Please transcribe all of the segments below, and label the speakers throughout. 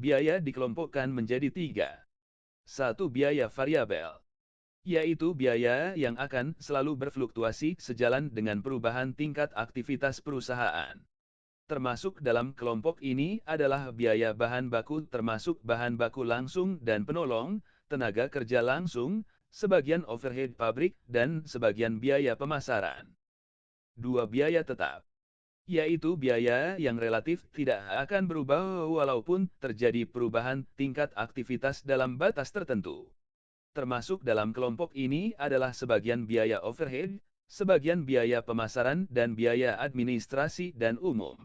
Speaker 1: Biaya dikelompokkan menjadi tiga. Satu, biaya variabel, yaitu biaya yang akan selalu berfluktuasi sejalan dengan perubahan tingkat aktivitas perusahaan. Termasuk dalam kelompok ini adalah biaya bahan baku termasuk bahan baku langsung dan penolong, tenaga kerja langsung, sebagian overhead pabrik, dan sebagian biaya pemasaran. Dua, biaya tetap, yaitu biaya yang relatif tidak akan berubah walaupun terjadi perubahan tingkat aktivitas dalam batas tertentu. Termasuk dalam kelompok ini adalah sebagian biaya overhead, sebagian biaya pemasaran dan biaya administrasi dan umum.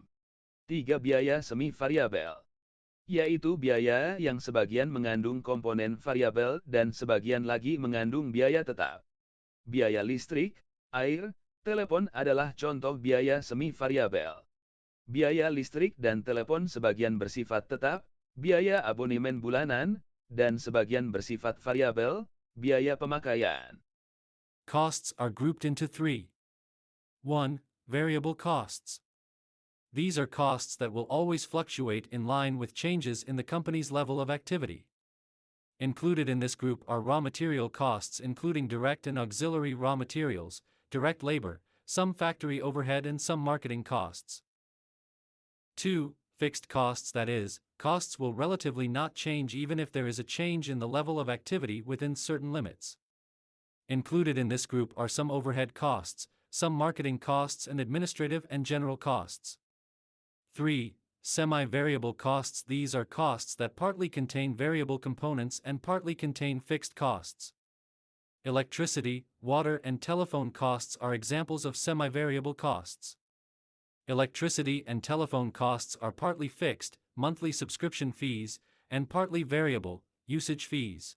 Speaker 1: Tiga, biaya semi variabel, yaitu biaya yang sebagian mengandung komponen variabel dan sebagian lagi mengandung biaya tetap. Biaya listrik, air, telepon adalah contoh biaya semi variabel. Biaya listrik dan telepon sebagian bersifat tetap, biaya abonemen bulanan, dan sebagian bersifat variabel, biaya pemakaian.
Speaker 2: Costs are grouped into three. 1. Variable costs. These are costs that will always fluctuate in line with changes in the company's level of activity. Included in this group are raw material costs including direct and auxiliary raw materials, direct labor, some factory overhead and some marketing costs. 2. Fixed costs, that is, costs will relatively not change even if there is a change in the level of activity within certain limits. Included in this group are some overhead costs, some marketing costs and administrative and general costs. 3. Semi-variable costs. These are costs that partly contain variable components and partly contain fixed costs. Electricity, water and telephone costs are examples of semi-variable costs. Electricity and telephone costs are partly fixed, monthly subscription fees, and partly variable, usage fees.